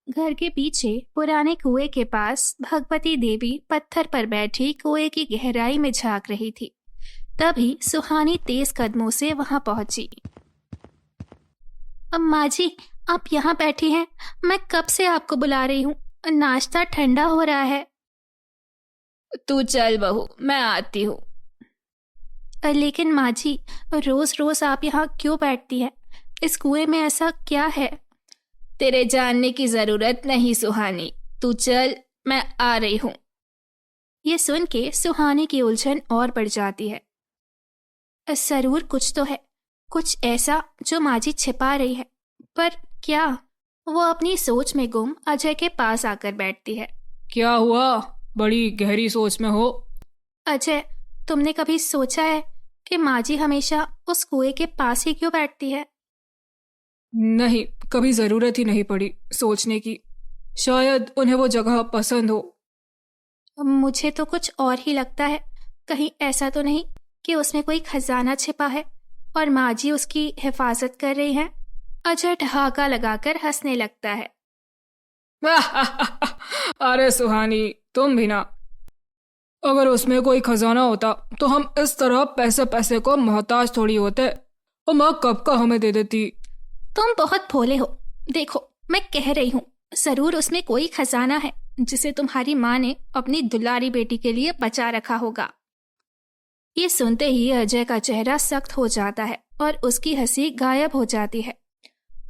घर के पीछे पुराने कुएं के पास भगवती देवी पत्थर पर बैठी कुएं की गहराई में झांक रही थी। तभी सुहानी तेज कदमों से वहां पहुंची। अम्मा जी, आप यहाँ बैठी हैं। मैं कब से आपको बुला रही हूँ। नाश्ता ठंडा हो रहा है। तू चल बहू, मैं आती हूँ। लेकिन माँ जी, रोज रोज आप यहाँ क्यों बैठती हैं? इस कुएं में ऐसा क्या है? तेरे जानने की जरूरत नहीं सुहानी, तू चल, मैं आ रही हूँ। ये सुन के सुहानी की उलझन और बढ़ जाती है। जरूर कुछ तो है, कुछ ऐसा जो माँ जी छिपा रही है, पर क्या? वो अपनी सोच में गुम अजय के पास आकर बैठती है। क्या हुआ? बड़ी गहरी सोच में हो। अजय, तुमने कभी सोचा है कि माँ जी हमेशा उस कुएं के पास ही क्यों बैठती है? नहीं, कभी जरूरत ही नहीं पड़ी सोचने की। शायद उन्हें वो जगह पसंद हो। मुझे तो कुछ और ही लगता है। कहीं ऐसा तो नहीं कि उसमें कोई खजाना छिपा है और माँ जी उसकी हिफाजत कर रही हैं? अजय ठहाका लगाकर हंसने लगता है। अरे सुहानी, तुम भी ना। अगर उसमें कोई खजाना होता तो हम इस तरह पैसे पैसे को मोहताज थोड़ी होते, और माँ कब का हमें दे देती। तुम बहुत भोले हो। देखो, मैं कह रही हूँ, जरूर उसमें कोई खजाना है जिसे तुम्हारी माँ ने अपनी दुलारी बेटी के लिए बचा रखा होगा। ये सुनते ही अजय का चेहरा सख्त हो जाता है और उसकी हंसी गायब हो जाती है।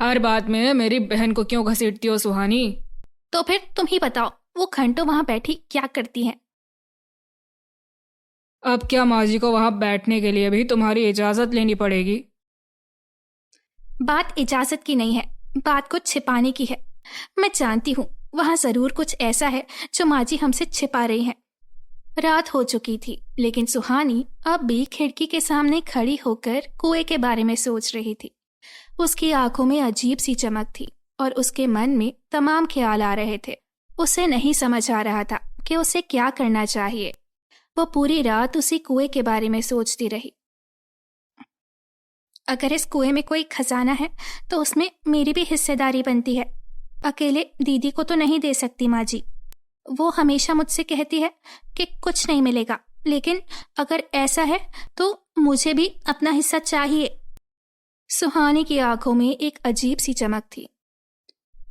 हर बात में मेरी बहन को क्यों घसीटती हो सुहानी? तो फिर तुम ही बताओ, वो घंटों वहां बैठी क्या करती हैं? अब क्या माँ जी को वहां बैठने के लिए भी तुम्हारी इजाजत लेनी पड़ेगी? बात इजाजत की नहीं है, बात कुछ छिपाने की है। मैं जानती हूँ वहां जरूर कुछ ऐसा है जो माँ जी हमसे छिपा रही हैं। रात हो चुकी थी, लेकिन सुहानी अब भी खिड़की के सामने खड़ी होकर कुएं के बारे में सोच रही थी। उसकी आंखों में अजीब सी चमक थी और उसके मन में तमाम ख्याल आ रहे थे। उसे नहीं समझ आ रहा था कि उसे क्या करना चाहिए। वो पूरी रात उसी कुएं के बारे में सोचती रही। अगर इस कुएं में कोई खजाना है तो उसमें मेरी भी हिस्सेदारी बनती है। अकेले दीदी को तो नहीं दे सकती माँ जी। वो हमेशा मुझसे कहती है कि कुछ नहीं मिलेगा, लेकिन अगर ऐसा है तो मुझे भी अपना हिस्सा चाहिए। सुहानी की आंखों में एक अजीब सी चमक थी।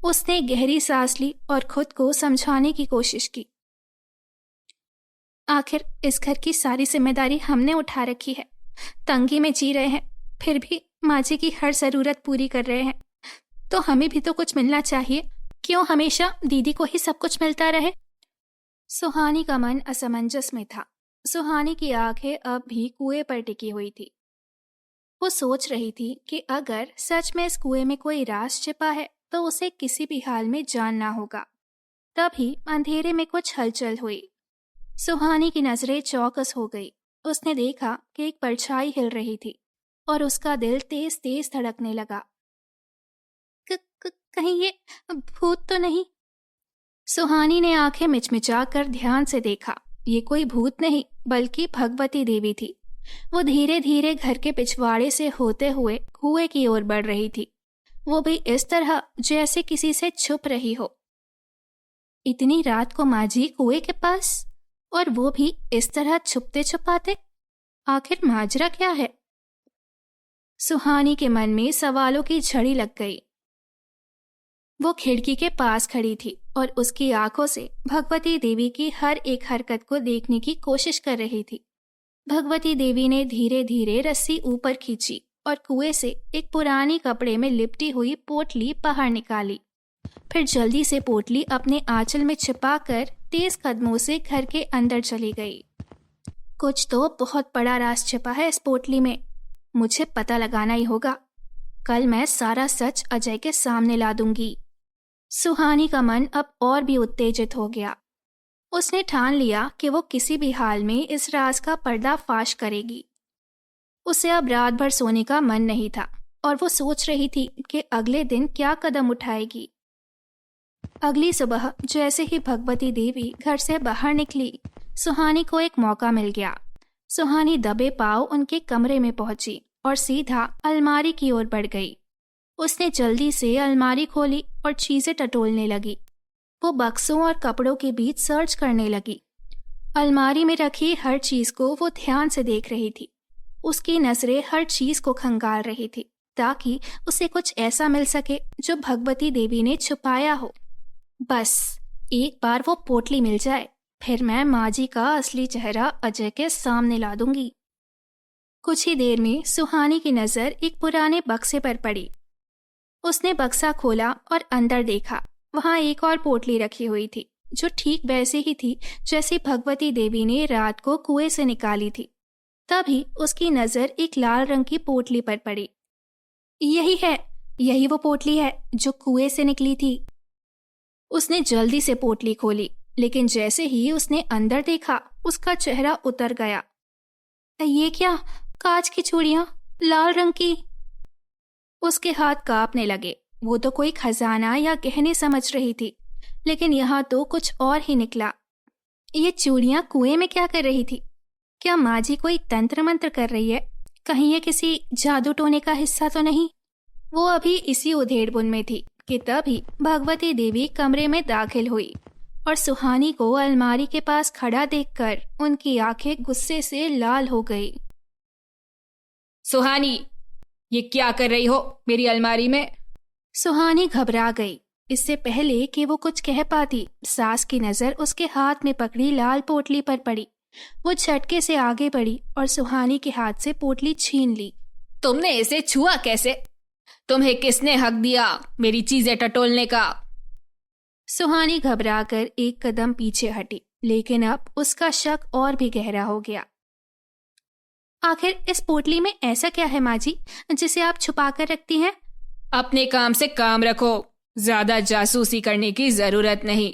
उसने गहरी सांस ली और खुद को समझाने की कोशिश की। आखिर इस घर की सारी जिम्मेदारी हमने उठा रखी है। तंगी में जी रहे हैं, फिर भी माँ जी की हर जरूरत पूरी कर रहे हैं, तो हमें भी तो कुछ मिलना चाहिए। क्यों हमेशा दीदी को ही सब कुछ मिलता रहे? सुहानी का मन असमंजस में था। सुहानी की आंखें अब भी कुएं पर टिकी हुई थी। वो सोच रही थी कि अगर सच में इस कुएं में कोई राज छिपा है तो उसे किसी भी हाल में जानना होगा। तभी अंधेरे में कुछ हलचल हुई। सुहानी की नजरें चौकस हो गई। उसने देखा कि एक परछाई हिल रही थी और उसका दिल तेज तेज धड़कने लगा। कहीं ये भूत तो नहीं? सुहानी ने आंखें मिचमिचाकर ध्यान से देखा। ये कोई भूत नहीं बल्कि भगवती देवी थी। वो धीरे धीरे घर के पिछवाड़े से होते हुए कुएं की ओर बढ़ रही थी, वो भी इस तरह जैसे किसी से छुप रही हो। इतनी रात को माँ जी कुएं के पास, और वो भी इस तरह छुपते छुपाते। आखिर माजरा क्या है? सुहानी के मन में सवालों की झड़ी लग गई। वो खिड़की के पास खड़ी थी और उसकी आंखों से भगवती देवी की हर एक हरकत को देखने की कोशिश कर रही थी। भगवती देवी ने धीरे धीरे रस्सी ऊपर खींची और कुएं से एक पुरानी कपड़े में लिपटी हुई पोटली बाहर निकाली। फिर जल्दी से पोटली अपने आंचल में छिपाकर तेज कदमों से घर के अंदर चली गई। कुछ तो बहुत बड़ा राज छिपा है इस पोटली में। मुझे पता लगाना ही होगा। कल मैं सारा सच अजय के सामने ला दूंगी। सुहानी का मन अब और भी उत्तेजित हो गया। उसने ठान लिया कि वो किसी भी हाल में इस राज का पर्दाफाश करेगी। उसे अब रात भर सोने का मन नहीं था और वो सोच रही थी कि अगले दिन क्या कदम उठाएगी। अगली सुबह जैसे ही भगवती देवी घर से बाहर निकली, सुहानी को एक मौका मिल गया। सुहानी दबे पांव उनके कमरे में पहुंची और सीधा अलमारी की ओर बढ़ गई। उसने जल्दी से अलमारी खोली और चीजें टटोलने लगी। वो बक्सों और कपड़ों के बीच सर्च करने लगी। अलमारी में रखी हर चीज को वो ध्यान से देख रही थी। उसकी नजरें हर चीज को खंगाल रही थी ताकि उसे कुछ ऐसा मिल सके जो भगवती देवी ने छुपाया हो। बस एक बार वो पोटली मिल जाए, फिर मैं माँ जी का असली चेहरा अजय के सामने ला दूंगी। कुछ ही देर में सुहानी की नजर एक पुराने बक्से पर पड़ी। उसने बक्सा खोला और अंदर देखा। वहां एक और पोटली रखी हुई थी जो ठीक वैसे ही थी जैसी भगवती देवी ने रात को कुएं से निकाली थी। तभी उसकी नजर एक लाल रंग की पोटली पर पड़ी। यही वो पोटली है जो कुएं से निकली थी। उसने जल्दी से पोटली खोली, लेकिन जैसे ही उसने अंदर देखा उसका चेहरा उतर गया। ये क्या, कांच की चूड़ियां, लाल रंग की। उसके हाथ कांपने लगे। वो तो कोई खजाना या गहने समझ रही थी, लेकिन यहाँ तो कुछ और ही निकला। ये चूड़ियां कुएं में क्या कर रही थी? क्या माँ जी कोई तंत्र मंत्र कर रही है? कहीं ये किसी जादू टोने का हिस्सा तो नहीं? वो अभी इसी उधेड़बुन में थी कि तभी भगवती देवी कमरे में दाखिल हुई और सुहानी को अलमारी के पास खड़ा देखकर उनकी आंखें गुस्से से लाल हो गई। सुहानी, ये क्या कर रही हो मेरी अलमारी में? सुहानी घबरा गई। इससे पहले कि वो कुछ कह पाती, सास की नजर उसके हाथ में पकड़ी लाल पोटली पर पड़ी। वो झटके से आगे बढ़ी और सुहानी के हाथ से पोटली छीन ली। तुमने इसे छुआ कैसे? तुम्हें किसने हक दिया मेरी चीजें टटोलने का? सुहानी घबराकर एक कदम पीछे हटी, लेकिन अब उसका शक और भी गहरा हो गया। आखिर इस पोटली में ऐसा क्या है माँ जी जिसे आप छुपा कर रखती हैं? अपने काम से काम रखो, ज्यादा जासूसी करने की जरूरत नहीं।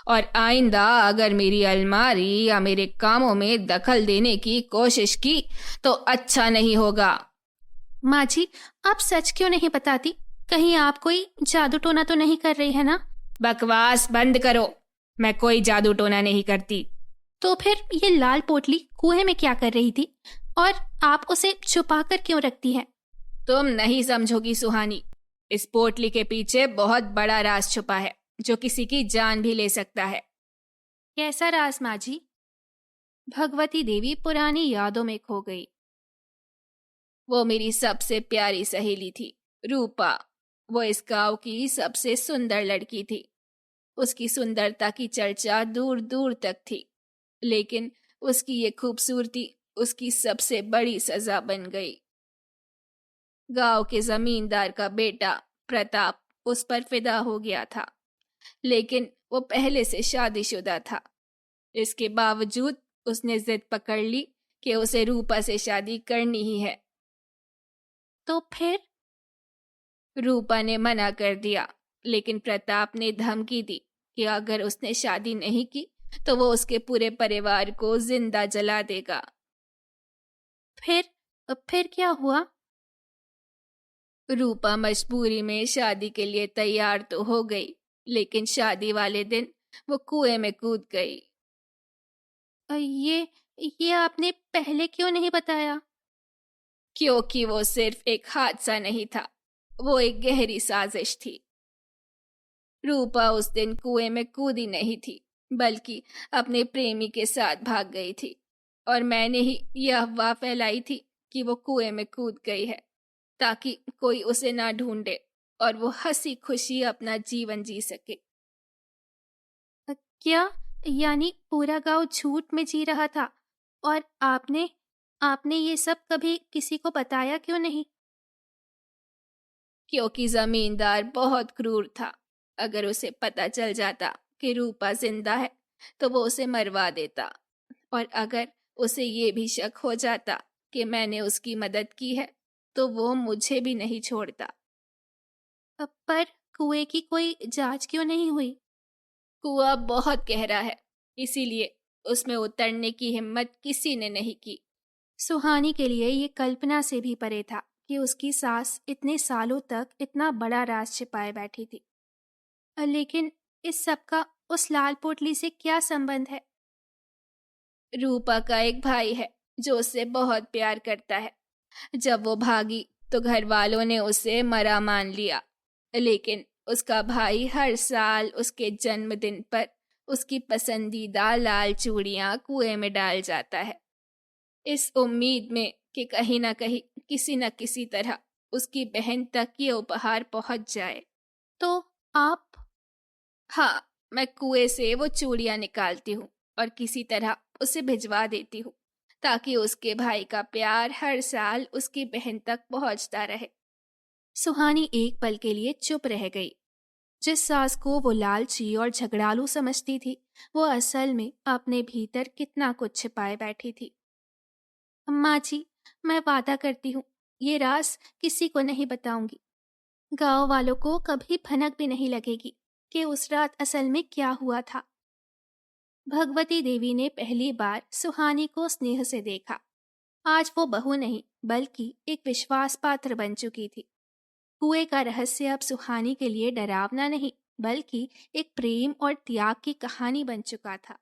और आइंदा अगर मेरी अलमारी या मेरे कामों में दखल देने की कोशिश की तो अच्छा नहीं होगा। माँ जी, आप सच क्यों नहीं बताती? कहीं आप कोई जादू टोना तो नहीं कर रही है ना? बकवास बंद करो, मैं कोई जादू टोना नहीं करती। तो फिर ये लाल पोटली कुएं में क्या कर रही थी और आप उसे छुपा कर क्यों रखती हैं? तुम नहीं समझोगी सुहानी, इस पोटली के पीछे बहुत बड़ा राज छुपा है जो किसी की जान भी ले सकता है। कैसा राज माँ जी? भगवती देवी पुरानी यादों में खो गई। वो मेरी सबसे प्यारी सहेली थी, रूपा। वो इस गांव की सबसे सुंदर लड़की थी। उसकी सुंदरता की चर्चा दूर दूर तक थी, लेकिन उसकी ये खूबसूरती उसकी सबसे बड़ी सजा बन गई। गांव के जमींदार का बेटा प्रताप उस पर फिदा हो गया था, लेकिन वो पहले से शादीशुदा था। इसके बावजूद उसने जिद पकड़ ली कि उसे रूपा से शादी करनी ही है। तो फिर? रूपा ने मना कर दिया, लेकिन प्रताप ने धमकी दी कि अगर उसने शादी नहीं की तो वो उसके पूरे परिवार को जिंदा जला देगा। फिर क्या हुआ? रूपा मजबूरी में शादी के लिए तैयार तो हो गई, लेकिन शादी वाले दिन वो कुएं में कूद गई। ये आपने पहले क्यों नहीं बताया? क्योंकि वो सिर्फ एक हादसा नहीं था, वो एक गहरी साजिश थी। रूपा उस दिन कुएं में कूदी नहीं थी, बल्कि अपने प्रेमी के साथ भाग गई थी, और मैंने ही यह अफवाह फैलाई थी कि वो कुएं में कूद गई है ताकि कोई उसे ना ढूंढे और वो हंसी खुशी अपना जीवन जी सके। क्या यानी पूरा गांव झूठ में जी रहा था और आपने ये सब कभी किसी को बताया क्यों नहीं? क्योंकि जमींदार बहुत क्रूर था। अगर उसे पता चल जाता कि रूपा जिंदा है तो वो उसे मरवा देता, और अगर उसे ये भी शक हो जाता कि मैंने उसकी मदद की है तो वो मुझे भी नहीं छोड़ता। पर कुएं की कोई जांच क्यों नहीं हुई? कुआं बहुत गहरा है, इसीलिए उसमें उतरने की हिम्मत किसी ने नहीं की। सुहानी के लिए ये कल्पना से भी परे था कि उसकी सास इतने सालों तक इतना बड़ा राज छिपाए बैठी थी। लेकिन इस सब का उस लाल पोटली से क्या संबंध है? रूपा का एक भाई है जो उससे बहुत प्यार करता है। जब वो भागी तो घर वालों ने उसे मरा मान लिया। लेकिन उसका भाई हर साल उसके जन्मदिन पर उसकी पसंदीदा लाल चूड़ियां कुएं में डाल जाता है, इस उम्मीद में कि कहीं ना कहीं किसी न किसी तरह उसकी बहन तक ये उपहार पहुंच जाए। तो आप? हाँ, मैं कुएं से वो चूड़ियां निकालती हूँ और किसी तरह उसे भिजवा देती हूँ, ताकि उसके भाई का प्यार हर साल उसकी बहन तक पहुंचता रहे। सुहानी एक पल के लिए चुप रह गई। जिस सास को वो लालची और झगड़ालू समझती थी, वो असल में अपने भीतर कितना कुछ छिपाए बैठी थी। अम्मा जी, मैं वादा करती हूँ, ये राज किसी को नहीं बताऊंगी। गांव वालों को कभी भनक भी नहीं लगेगी कि उस रात असल में क्या हुआ था। भगवती देवी ने पहली बार सुहानी को स्नेह से देखा। आज वो बहू नहीं, बल्कि एक विश्वास पात्र बन चुकी थी। कुएं का रहस्य अब सुहानी के लिए डरावना नहीं, बल्कि एक प्रेम और त्याग की कहानी बन चुका था।